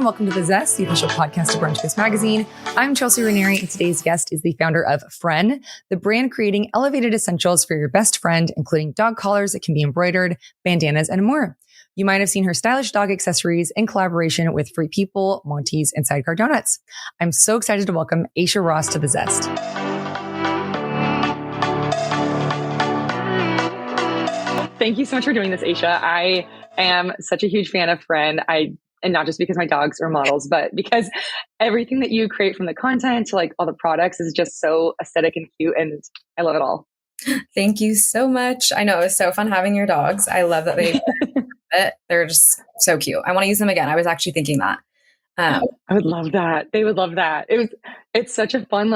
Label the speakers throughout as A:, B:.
A: and welcome to The Zest, the official podcast of Brunch Kiss Magazine. I'm Chelsea Ranieri, and today's guest is the founder of Fren, the brand creating elevated essentials for your best friend, including dog collars that can be embroidered, bandanas, and more. You might have seen her stylish dog accessories in collaboration with Free People, Monty's, and Sidecar Doughnuts. I'm so excited to welcome Aisha Ross to The Zest. Thank you so much for doing this, Aisha. I am such a huge fan of Fren. And not just because my dogs are models, but because everything that you create, from the content to like all the products, is just so aesthetic and cute, and I love it all.
B: Thank you so much. I know it was so fun having your dogs. I love that they're just so cute. I want to use them again. I was actually thinking that.
A: I would love that. They would love that. It's such a fun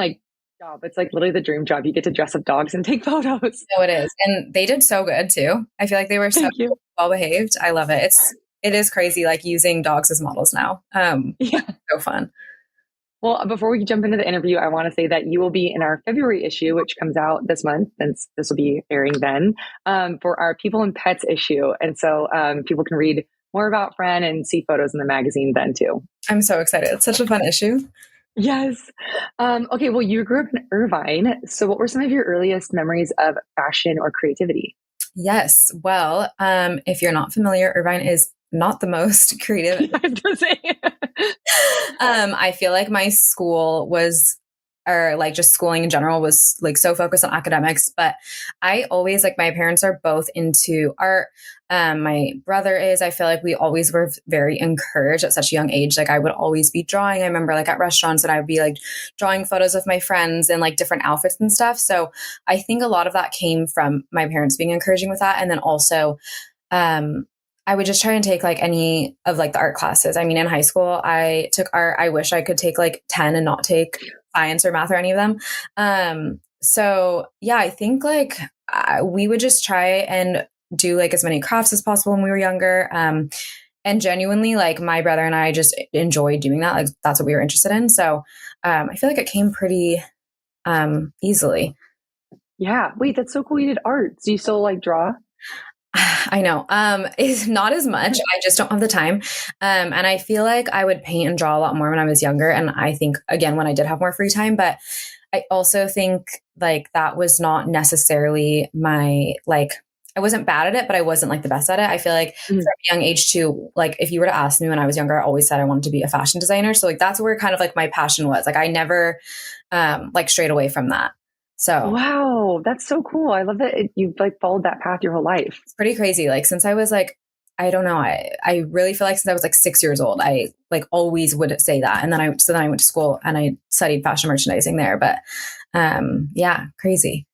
A: job. It's like literally the dream job. You get to dress up dogs and take photos.
B: No, it is. And they did so good too. I feel like they were so well behaved. I love it. It is crazy, like using dogs as models now. Yeah, so fun.
A: Well, before we jump into the interview, I want to say that you will be in our February issue, which comes out this month, since this will be airing then, for our People and Pets issue. And so people can read more about Fren and see photos in the magazine then too.
B: I'm so excited. It's such a fun issue.
A: Yes. Okay. Well, you grew up in Irvine. So what were some of your earliest memories of fashion or creativity?
B: Yes. Well, if you're not familiar, Irvine is not the most creative. I feel like my school was, or like just schooling in general, was like so focused on academics, but I always, like, my parents are both into art. My brother is. I feel like we always were very encouraged at such a young age. Like, I would always be drawing. I remember like at restaurants, and I would be like drawing photos of my friends and like different outfits and stuff. So I think a lot of that came from my parents being encouraging with that. And then also, I would just try and take like any of like the art classes. I mean, in high school, I took art. I wish I could take like 10 and not take science or math or any of them. So yeah, I think like we would just try and do like as many crafts as possible when we were younger. And genuinely, like, my brother and I just enjoyed doing that. Like, that's what we were interested in. So I feel like it came pretty easily.
A: Yeah. Wait, that's so cool. You did art. Do you still like draw?
B: I know. It's not as much. I just don't have the time. And I feel like I would paint and draw a lot more when I was younger. And I think, again, when I did have more free time, but I also think like that was not necessarily my, like, I wasn't bad at it, but I wasn't like the best at it. I feel like from a young age too, like if you were to ask me when I was younger, I always said I wanted to be a fashion designer. So like, that's where kind of like my passion was. Like, I never like strayed away from that. So
A: wow, that's so cool. I love that you've like followed that path your whole life.
B: It's pretty crazy. Like, since I was like, I don't know, I really feel like since I was like 6 years old, I like always would say that. And then I went to school and I studied fashion merchandising there. But yeah, crazy.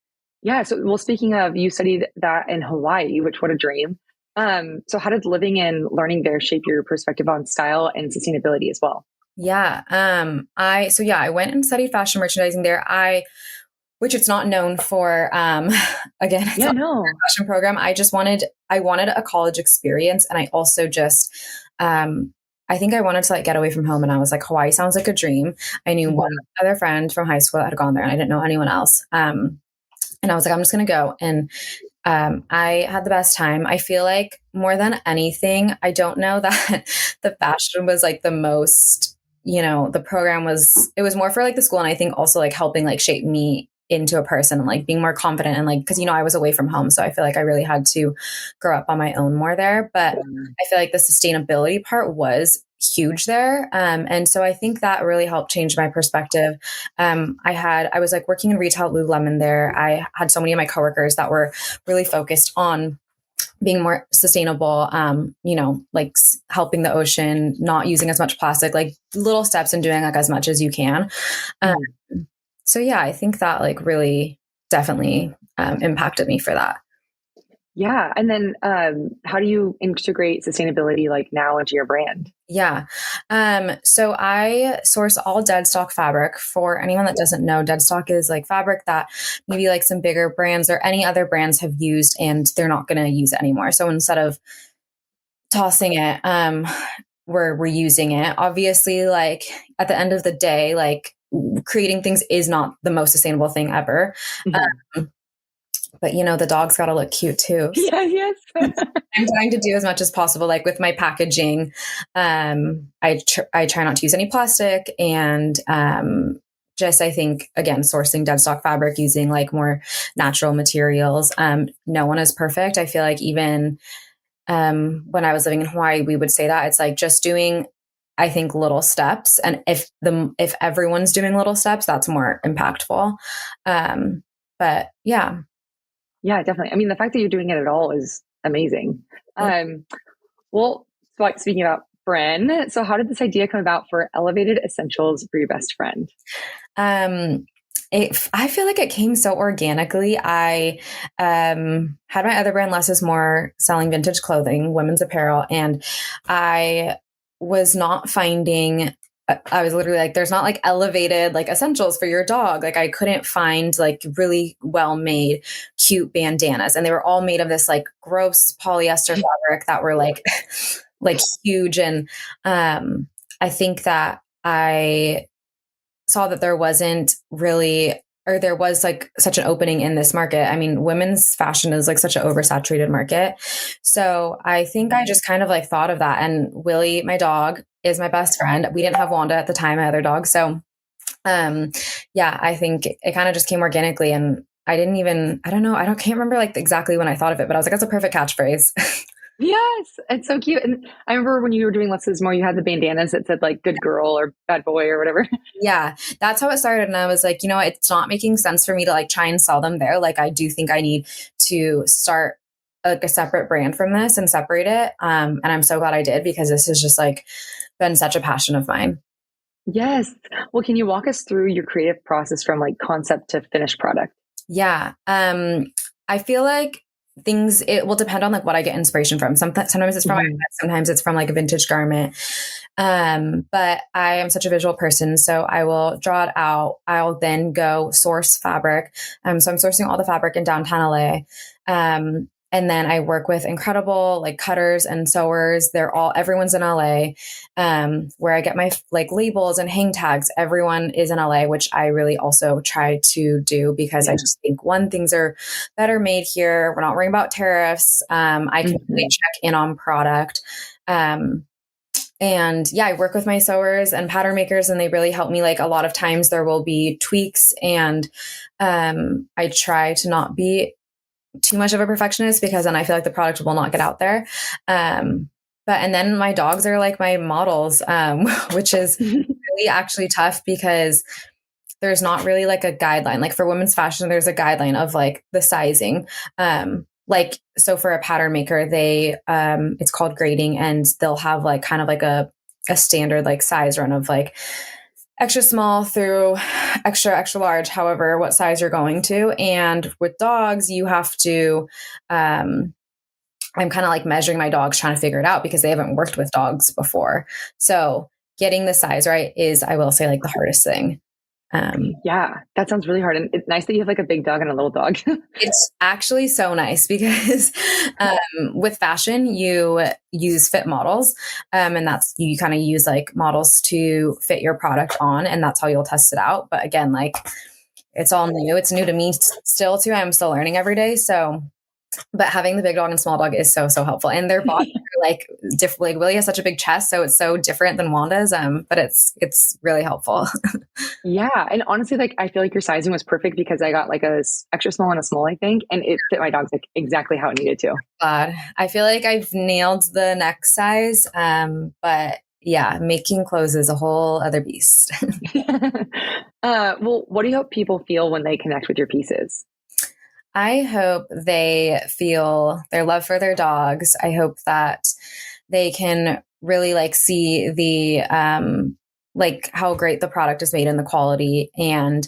A: Yeah. So, well, speaking of, you studied that in Hawaii, which, what a dream. So how did living and learning there shape your perspective on style and sustainability as well?
B: Yeah. I went and studied fashion merchandising there. Which it's not known for, again, it's not a fashion program. I wanted a college experience. And I also just, I think I wanted to like get away from home. And I was like, Hawaii sounds like a dream. I knew one other friend from high school that had gone there, and I didn't know anyone else. And I was like, I'm just going to go. And I had the best time. I feel like more than anything, I don't know that the fashion was like the most, the program it was more for like the school. And I think also like helping like shape me into a person and like being more confident, and like, because I was away from home, so I feel like I really had to grow up on my own more there. But I feel like the sustainability part was huge there, and so I think that really helped change my perspective. I was like working in retail at Lululemon there. I had so many of my coworkers that were really focused on being more sustainable, like helping the ocean, not using as much plastic, like little steps and doing like as much as you can. So yeah, I think that like really definitely impacted me for that.
A: Yeah. And then how do you integrate sustainability like now into your brand?
B: Yeah. So I source all dead stock fabric. For anyone that doesn't know, dead stock is like fabric that maybe like some bigger brands or any other brands have used and they're not going to use it anymore. So instead of tossing it, we're reusing it. Obviously, like at the end of the day, like creating things is not the most sustainable thing ever. but the dog's got to look cute too. So
A: Yeah, yes.
B: I'm trying to do as much as possible. Like with my packaging, I try not to use any plastic, and just, I think, again, sourcing dead stock fabric, using like more natural materials. No one is perfect. I feel like even when I was living in Hawaii, we would say that it's like just doing, I think, little steps. And if everyone's doing little steps, that's more impactful. But yeah.
A: Yeah, definitely. I mean, the fact that you're doing it at all is amazing. Well, so like, speaking about Fren, so how did this idea come about for elevated essentials for your best friend?
B: I feel like it came so organically. I had my other brand, Less is More, selling vintage clothing, women's apparel, and I was not finding. I was literally like, there's not like elevated like essentials for your dog. Like I couldn't find like really well made, cute bandanas, and they were all made of this like gross polyester fabric that were like like huge. And I think that I saw that there wasn't really, or there was like such an opening in this market. I mean, women's fashion is like such an oversaturated market. So I think I just kind of like thought of that. And Willie, my dog, is my best friend. We didn't have Wanda at the time, my other dog. So yeah, I think it kind of just came organically. And I don't know, can't remember like exactly when I thought of it, but I was like, that's a perfect catchphrase.
A: Yes, it's so cute. And I remember when you were doing Less is More, you had the bandanas that said like good girl or bad boy or whatever.
B: Yeah, that's how it started. And I was like, it's not making sense for me to like try and sell them there. Like I do think I need to start like a separate brand from this and separate it. And I'm so glad I did, because this has just like been such a passion of mine.
A: Yes. Well, can you walk us through your creative process from like concept to finished product?
B: Yeah. I feel like it will depend on like what I get inspiration from. Sometimes it's from my head, sometimes it's from like a vintage garment. But I am such a visual person, so I will draw it out. I'll then go source fabric. So I'm sourcing all the fabric in downtown LA. And then I work with incredible like cutters and sewers. Everyone's in LA, where I get my like labels and hang tags. Everyone is in LA, which I really also try to do, because I just think things are better made here. We're not worrying about tariffs. I can really check in on product. And yeah, I work with my sewers and pattern makers, and they really help me. Like a lot of times there will be tweaks, and I try to not be too much of a perfectionist, because then I feel like the product will not get out there. And then my dogs are like my models, which is really actually tough, because there's not really like a guideline. Like for women's fashion, there's a guideline of like the sizing. Like, so for a pattern maker, it's called grading, and they'll have like kind of like a standard like size run of like extra small through extra large, however, what size you're going to. And with dogs, you have to, I'm kind of like measuring my dogs, trying to figure it out, because they haven't worked with dogs before. So getting the size right is, I will say, like the hardest thing.
A: Yeah, that sounds really hard. And it's nice that you have like a big dog and a little dog.
B: It's actually so nice, because with fashion, you use fit models. And you kind of use like models to fit your product on, and that's how you'll test it out. But again, like it's all new. It's new to me still too. I'm still learning every day. So, but having the big dog and small dog is so, so helpful. And their bodies are like different. Like Willie has such a big chest, so it's so different than Wanda's. But it's really helpful.
A: Yeah. And honestly, like I feel like your sizing was perfect, because I got like a extra small and a small, I think, and it fit my dogs like exactly how it needed to.
B: I feel like I've nailed the neck size. But yeah, making clothes is a whole other beast.
A: Well, what do you hope people feel when they connect with your pieces?
B: I hope they feel their love for their dogs. I hope that they can really like see the like how great the product is made and the quality. And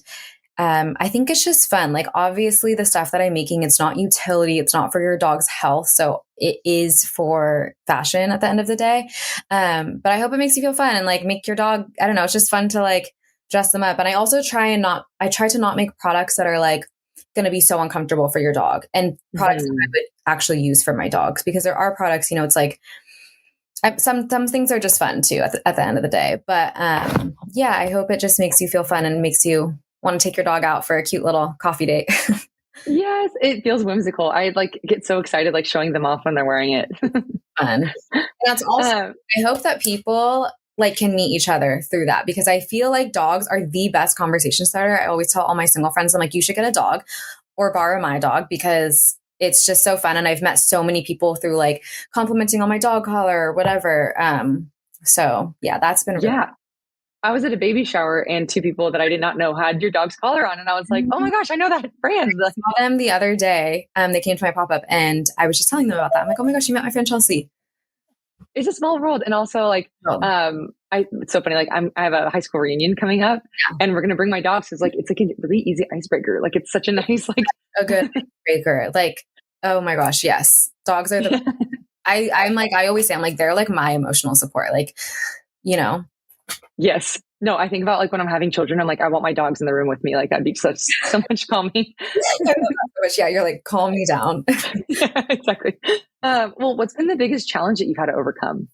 B: I think it's just fun. Like obviously the stuff that I'm making, it's not utility. It's not for your dog's health. So it is for fashion at the end of the day. But I hope it makes you feel fun and like make your dog, I don't know, it's just fun to like dress them up. And I also try to not make products that are like going to be so uncomfortable for your dog, and products that I would actually use for my dogs, because there are products, it's like some things are just fun too at the end of the day. But yeah, I hope it just makes you feel fun and makes you want to take your dog out for a cute little coffee date.
A: Yes, it feels whimsical. I like get so excited like showing them off when they're wearing it.
B: Fun. And that's also, I hope that people like can meet each other through that, because I feel like dogs are the best conversation starter. I always tell all my single friends, I'm like, you should get a dog or borrow my dog, because it's just so fun. And I've met so many people through like complimenting on my dog collar or whatever. So yeah, that's been really
A: yeah. I was at a baby shower and two people that I did not know had your dog's collar on. And I was like, oh my gosh, I know that brand.
B: I saw them the other day. They came to my pop-up and I was just telling them about that. I'm like, oh my gosh, you met my friend Chelsea.
A: It's a small world. And also like, it's so funny. Like I have a high school reunion coming up and we're going to bring my dogs. So it's like a really easy icebreaker. Like it's such a nice, like
B: a good icebreaker. Like, oh my gosh. Yes. Dogs are the, I'm like, I always say, I'm like, they're like my emotional support. Like, you know?
A: Yes. No, I think about like when I'm having children, I'm like, I want my dogs in the room with me. Like that'd be so much calming.
B: Yeah, you're like, calm me down.
A: Yeah, exactly. Well, what's been the biggest challenge that you've had to overcome?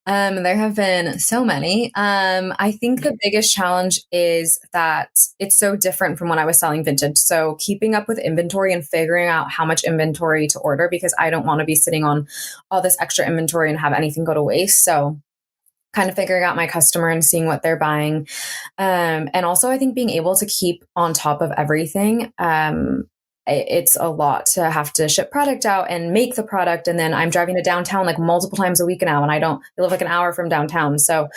B: There have been so many. I think the biggest challenge is that it's so different from when I was selling vintage. So keeping up with inventory and figuring out how much inventory to order, because I don't want to be sitting on all this extra inventory and have anything go to waste. So kind of figuring out my customer and seeing what they're buying. And also I think being able to keep on top of everything. It's a lot to have to ship product out and make the product. And then I'm driving to downtown like multiple times a week now. And I live like an hour from downtown. So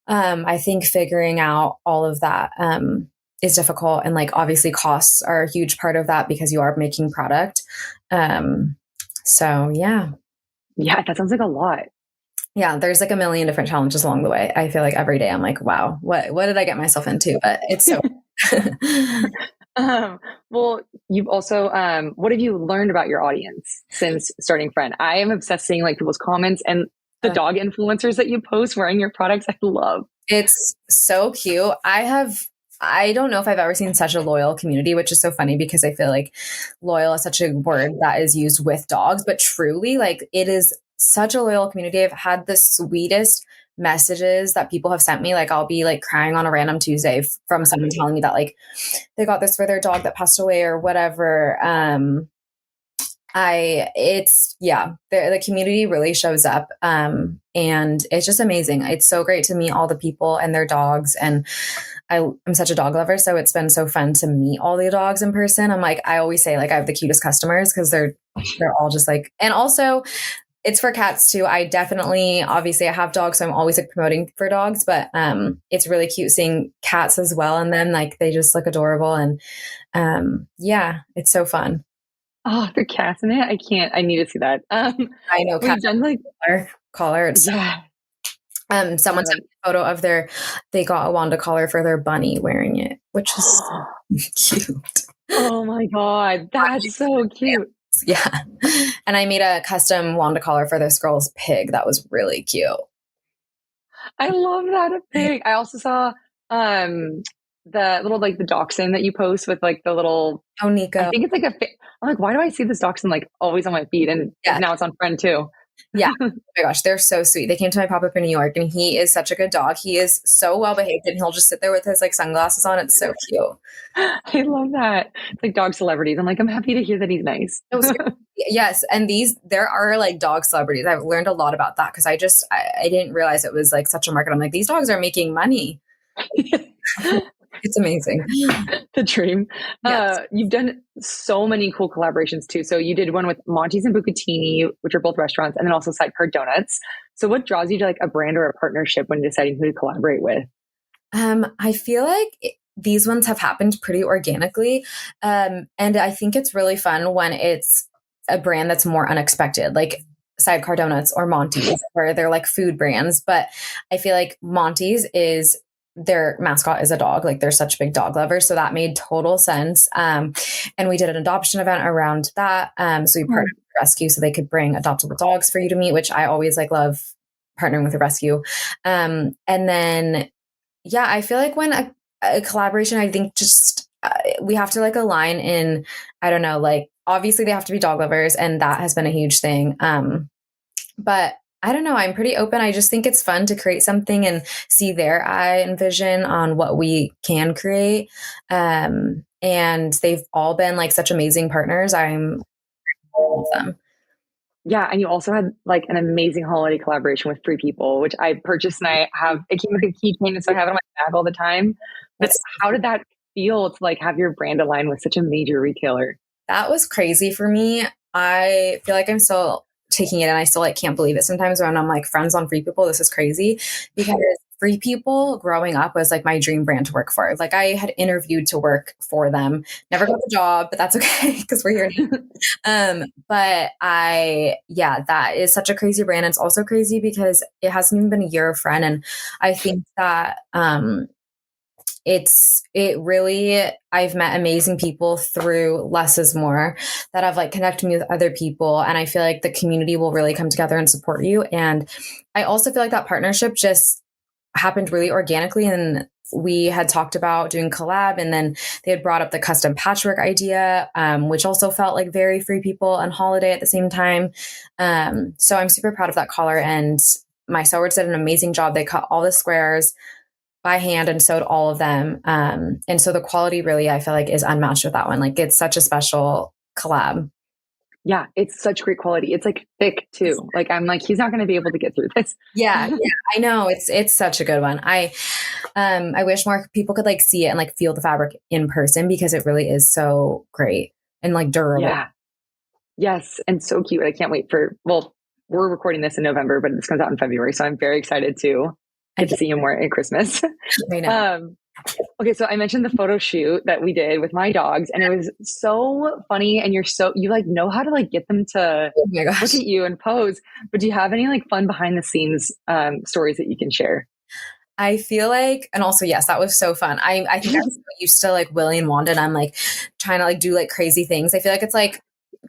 B: I think figuring out all of that is difficult. And like, obviously costs are a huge part of that because you are making product. So yeah.
A: Yeah, that sounds like a lot.
B: Yeah, there's like a million different challenges along the way. I feel like every day I'm like, wow, what did I get myself into? But it's so.
A: Well, you've also, what have you learned about your audience since starting Fren? I am obsessed seeing like people's comments and the dog influencers that you post wearing your products. I love.
B: It's so cute. I don't know if I've ever seen such a loyal community, which is so funny because I feel like loyal is such a word that is used with dogs, but truly like it is such a loyal community. I've had the sweetest messages that people have sent me. Like I'll be like crying on a random Tuesday from someone telling me that like they got this for their dog that passed away or whatever. The community really shows up. And it's just amazing. It's so great to meet all the people and their dogs. And I'm such a dog lover. So it's been so fun to meet all the dogs in person. I'm like, I always say like I have the cutest customers because they're all just like, and also it's for cats too. Obviously I have dogs, so I'm always like promoting for dogs, but it's really cute seeing cats as well. And then like, they just look adorable. And it's so fun.
A: Oh, the cats in it. I need to see that.
B: I know. Cats done like collar. It's someone sent me a photo of they got a Wanda collar for their bunny wearing it, which is cute.
A: Oh my God. That's so cute.
B: Yeah. And I made a custom Wanda collar for this girl's pig. That was really cute.
A: I love that, a pig. I also saw the little like the dachshund that you post with like the little
B: Nico.
A: I think it's like I'm like, why do I see this dachshund like always on my feed? And now it's on Fren too.
B: Yeah. Oh my gosh, they're so sweet. They came to my pop-up in New York and he is such a good dog. He is so well behaved and he'll just sit there with his like sunglasses on. It's so cute.
A: I love that. It's like dog celebrities. I'm like, I'm happy to hear that he's nice.
B: Yes. And there are like dog celebrities. I've learned a lot about that because I didn't realize it was like such a market. I'm like, these dogs are making money. It's amazing.
A: The dream.
B: Yes.
A: You've done so many cool collaborations too. So you did one with Monty's and Bucatini, which are both restaurants, and then also Sidecar Doughnuts. So what draws you to like a brand or a partnership when deciding who to collaborate with?
B: I feel like these ones have happened pretty organically. And I think it's really fun when it's a brand that's more unexpected, like Sidecar Doughnuts or Monty's, where they're like food brands. But I feel like Monty's their mascot is a dog. Like they're such big dog lovers. So that made total sense. And we did an adoption event around that. So we partnered with Rescue so they could bring adoptable dogs for you to meet, which I always like love partnering with a rescue. And then, I feel like when a collaboration, I think just we have to like align in, I don't know, like obviously they have to be dog lovers and that has been a huge thing. But I don't know. I'm pretty open. I just think it's fun to create something and see their eye and vision on what we can create. And and they've all been like such amazing partners. I'm all of them.
A: Yeah. And you also had like an amazing holiday collaboration with Free People, which I purchased, and I have, it came with a keychain, so I have it on my bag all the time. But how did that feel to like have your brand align with such a major retailer?
B: That was crazy for me. I feel like I'm still taking it, and I still like can't believe it sometimes when I'm like friends on Free People. This is crazy because Free People growing up was like my dream brand to work for. Like I had interviewed to work for them, never got the job, but that's okay because we're here now. But that is such a crazy brand. It's also crazy because it hasn't even been a year of Fren. And I think that, I've met amazing people through Less is More that have like connected me with other people. And I feel like the community will really come together and support you. And I also feel like that partnership just happened really organically. And we had talked about doing collab, and then they had brought up the custom patchwork idea, which also felt like very Free People and holiday at the same time. So I'm super proud of that collar, and my sewers did an amazing job. They cut all the squares by hand and sewed all of them. And so the quality really, I feel like, is unmatched with that one. Like it's such a special collab.
A: Yeah, it's such great quality. It's like thick too. Like I'm like, he's not going to be able to get through this.
B: Yeah, I know. It's such a good one. I wish more people could like see it and like feel the fabric in person, because it really is so great and like durable.
A: Yeah. Yes, and so cute. I can't wait we're recording this in November, but this comes out in February, so I'm very excited to get to see you more at Christmas.
B: I know.
A: Okay, so I mentioned the photo shoot that we did with my dogs, and it was so funny. And you like know how to like get them to look at you and pose. But do you have any like fun behind the scenes stories that you can share?
B: I feel like, and also, yes, that was so fun. I think I'm so used to like Willie and Wanda, and I'm like trying to like do like crazy things. I feel like it's like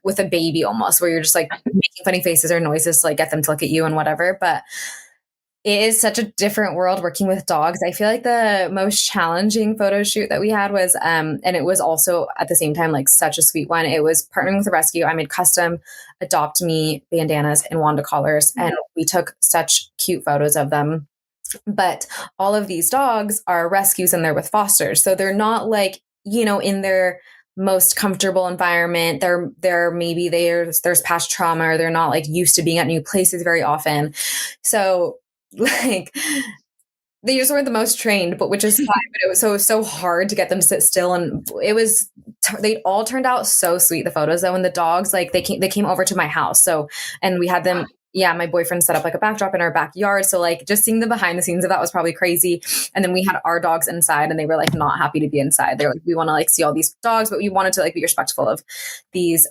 B: with a baby almost, where you're just like making funny faces or noises to like get them to look at you and whatever. But it is such a different world working with dogs. I feel like the most challenging photo shoot that we had was, and it was also at the same time like such a sweet one. It was partnering with a rescue. I made custom Adopt Me bandanas and Wanda collars, and we took such cute photos of them. But all of these dogs are rescues, and they're with fosters, so they're not like, in their most comfortable environment. There's past trauma, or they're not like used to being at new places very often. So like they just weren't the most trained, but which is fine. But it was so hard to get them to sit still, and they all turned out so sweet. The photos though, and the dogs, like they came over to my house, and we had them. Yeah, my boyfriend set up like a backdrop in our backyard. So like just seeing the behind the scenes of that was probably crazy. And then we had our dogs inside, and they were like not happy to be inside. They're like, we want to like see all these dogs, but we wanted to like be respectful of these.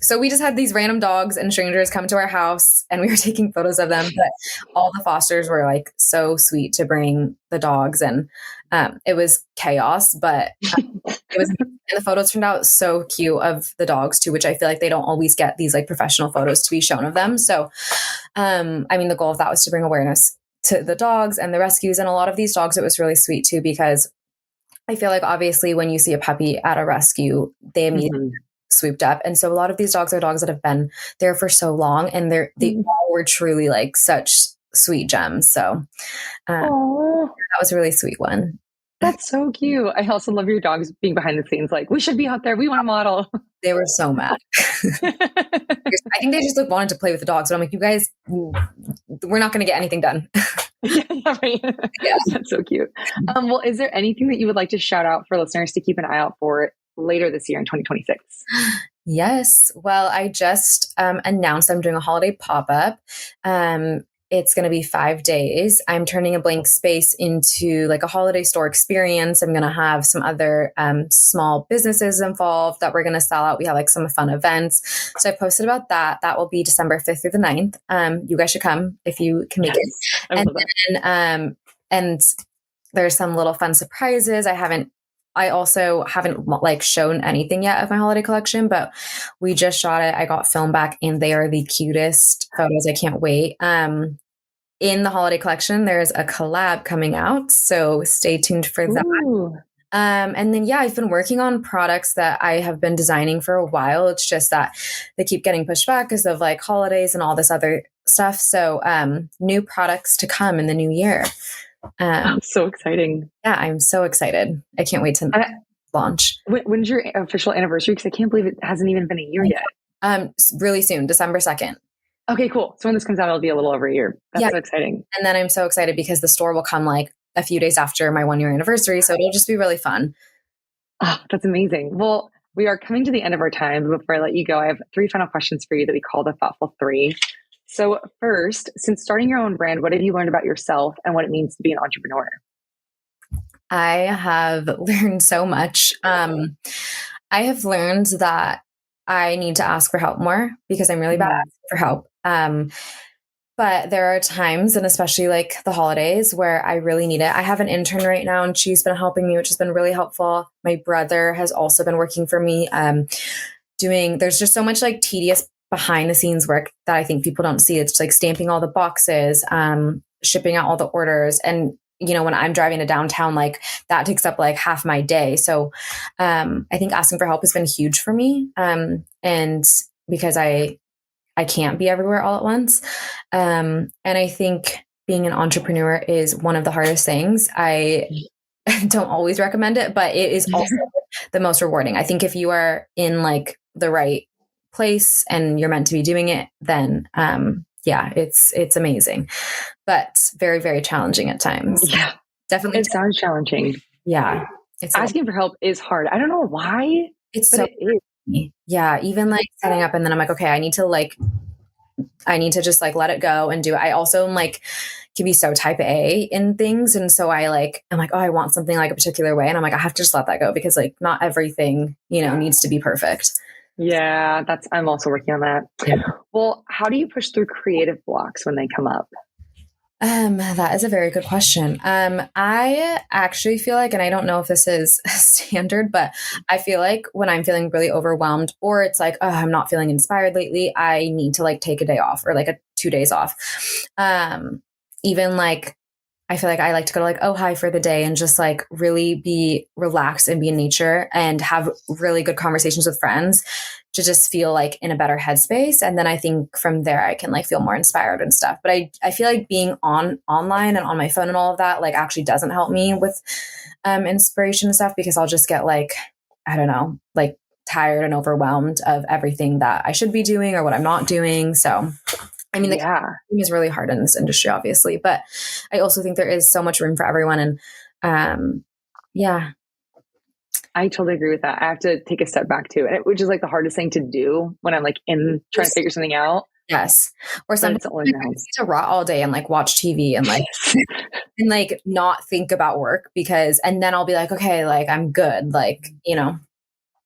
B: So we just had these random dogs and strangers come to our house, and we were taking photos of them. But all the fosters were like so sweet to bring the dogs, and it was chaos, but it was. And the photos turned out so cute of the dogs too, which I feel like they don't always get these like professional photos to be shown of them. So, the goal of that was to bring awareness to the dogs and the rescues. And a lot of these dogs, it was really sweet too, because I feel like obviously when you see a puppy at a rescue, they immediately swooped up. And so a lot of these dogs are dogs that have been there for so long, and they all were truly like such sweet gems. So that was a really sweet one.
A: That's so cute. I also love your dogs being behind the scenes. Like, we should be out there. We want to model.
B: They were so mad. I think they just like wanted to play with the dogs. But I'm like, you guys, we're not going to get anything done.
A: Right. Yeah. That's so cute. Well, is there anything that you would like to shout out for listeners to keep an eye out for later this year in 2026?
B: Yes. Well, I just announced I'm doing a holiday pop-up. It's going to be 5 days. I'm turning a blank space into like a holiday store experience. I'm going to have some other small businesses involved that we're going to sell out. We have like some fun events. So I posted about that. That will be December 5th through the 9th. You guys should come if you can make it. And then, and there's some little fun surprises. I also haven't like shown anything yet of my holiday collection, but we just shot it. I got film back, and they are the cutest photos. I can't wait. In the holiday collection, there's a collab coming out, so stay tuned for that. And then, I've been working on products that I have been designing for a while. It's just that they keep getting pushed back because of like holidays and all this other stuff. So new products to come in the new year.
A: So exciting.
B: Yeah, I'm so excited. I can't wait to. launch.
A: When's your official anniversary? Because I can't believe it hasn't even been a year yet.
B: Really soon, December 2nd.
A: Okay, cool. So when this comes out, it'll be a little over a year. That's so exciting.
B: And then I'm so excited because the store will come like a few days after my 1 year anniversary. So it'll just be really fun.
A: Oh, that's amazing. Well, we are coming to the end of our time. But before I let you go, I have 3 final questions for you that we call the Thoughtful 3. So first, since starting your own brand, what have you learned about yourself and what it means to be an entrepreneur?
B: I have learned so much. I have learned that I need to ask for help more because I'm really bad at asking for help. But there are times, and especially like the holidays, where I really need it. I have an intern right now and she's been helping me, which has been really helpful. My brother has also been working for me. There's just so much like tedious behind the scenes work that I think people don't see. It's like stamping all the boxes, shipping out all the orders. And, you know, when I'm driving to downtown, like that takes up like half my day. So I think asking for help has been huge for me. And because I can't be everywhere all at once. And I think being an entrepreneur is one of the hardest things. I don't always recommend it, but it is also the most rewarding. I think if you are in like the right place and you're meant to be doing it, then it's amazing, but very, very challenging at times.
A: Yeah,
B: definitely.
A: It sounds challenging.
B: Yeah.
A: It's asking for help is hard. I don't know why.
B: It is. Yeah. Even like setting up and then I'm like, okay, I need to just like let it go and do it. I also like can be so type A in things. And so I'm like, oh, I want something like a particular way. And I'm like, I have to just let that go because like not everything, needs to be perfect.
A: Yeah, I'm also working on that. Yeah. Well, how do you push through creative blocks when they come up?
B: That is a very good question. I actually feel like, and I don't know if this is standard, but I feel like when I'm feeling really overwhelmed or it's like, oh, I'm not feeling inspired lately, I need to like take a day off or like 2 days off. Even like, I feel like I like to go to like Ojai for the day and just like really be relaxed and be in nature and have really good conversations with friends to just feel like in a better headspace. And then I think from there I can like feel more inspired and stuff. But I feel like being online and on my phone and all of that like actually doesn't help me with inspiration and stuff because I'll just get like, I don't know, like tired and overwhelmed of everything that I should be doing or what I'm not doing. So I mean, the game is really hard in this industry, obviously, but I also think there is so much room for everyone. And
A: I totally agree with that. I have to take a step back too, which is like the hardest thing to do when I'm like trying to figure something out.
B: Yes. Or sometimes I need to rot all day and like watch TV and like, and like not think about work and then I'll be like, okay, like I'm good. Like,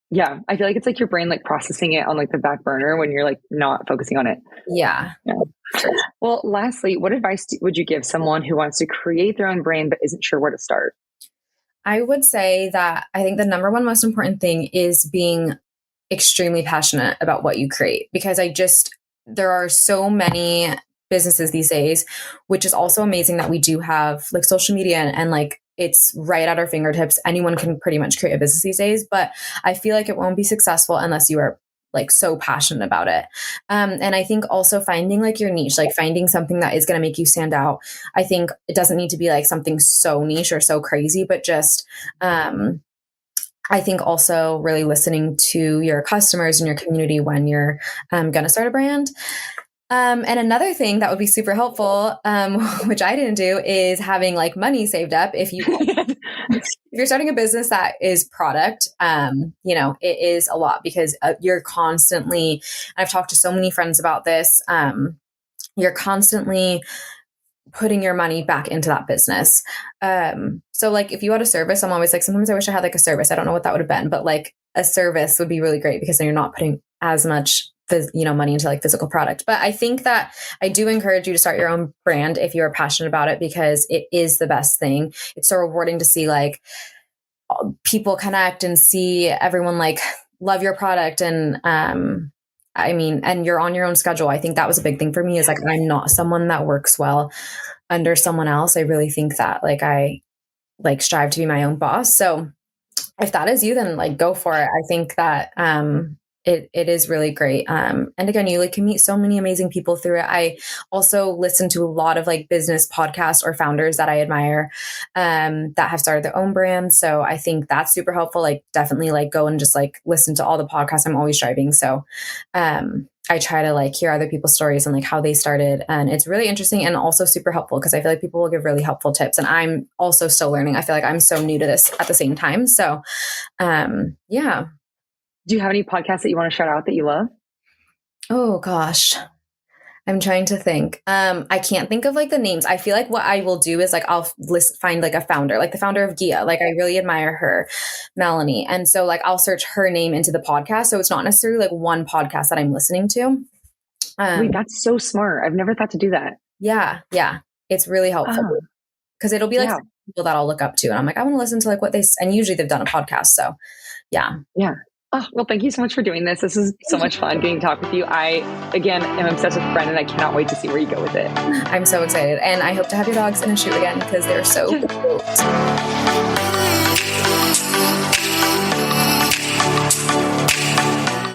A: Yeah. I feel like it's like your brain like processing it on like the back burner when you're like not focusing on it.
B: Yeah.
A: Well, lastly, what advice would you give someone who wants to create their own brand but isn't sure where to start?
B: I would say that I think the number one most important thing is being extremely passionate about what you create because there are so many businesses these days, which is also amazing that we do have like social media and like it's right at our fingertips. Anyone can pretty much create a business these days, but I feel like it won't be successful unless you are like so passionate about it. And I think also finding like your niche, like finding something that is going to make you stand out. I think it doesn't need to be like something so niche or so crazy, but just, I think also really listening to your customers and your community when you're going to start a brand. And another thing that would be super helpful, which I didn't do, is having like money saved up. If you're starting a business that is product, it is a lot because you're constantly, I've talked to so many friends about this. You're constantly putting your money back into that business. So like if you had a service, I'm always like, sometimes I wish I had like a service. I don't know what that would have been, but like a service would be really great because then you're not putting as much money into like physical product. But I think that I do encourage you to start your own brand if you're passionate about it because it is the best thing. It's so rewarding to see like people connect and see everyone like love your product. And and you're on your own schedule. I think that was a big thing for me is like, I'm not someone that works well under someone else. I really think that like I like strive to be my own boss. So if that is you, then like go for it. I think that, it is really great. And again, you like can meet so many amazing people through it. I also listen to a lot of like business podcasts or founders that I admire, that have started their own brands. So I think that's super helpful. Like definitely like go and just like listen to all the podcasts. I'm always driving. So, I try to like hear other people's stories and like how they started. And it's really interesting and also super helpful because I feel like people will give really helpful tips. And I'm also still learning. I feel like I'm so new to this at the same time. So, yeah.
A: Do you have any podcasts that you want to shout out that you love?
B: Oh gosh. I'm trying to think. I can't think of like the names. I feel like what I will do is like I'll find like a founder, like the founder of Gia. Like I really admire her, Melanie. And so like I'll search her name into the podcast. So it's not necessarily like one podcast that I'm listening to.
A: Wait, that's so smart. I've never thought to do that.
B: Yeah. Yeah. It's really helpful because it'll be like people that I'll look up to. And I'm like, I want to listen to like what and usually they've done a podcast. So yeah.
A: Yeah. Oh, well, thank you so much for doing this. This is so much fun getting to talk with you. I, again, am obsessed with Fren and I cannot wait to see where you go with it.
B: I'm so excited. And I hope to have your dogs in a shoot again because they're so cute.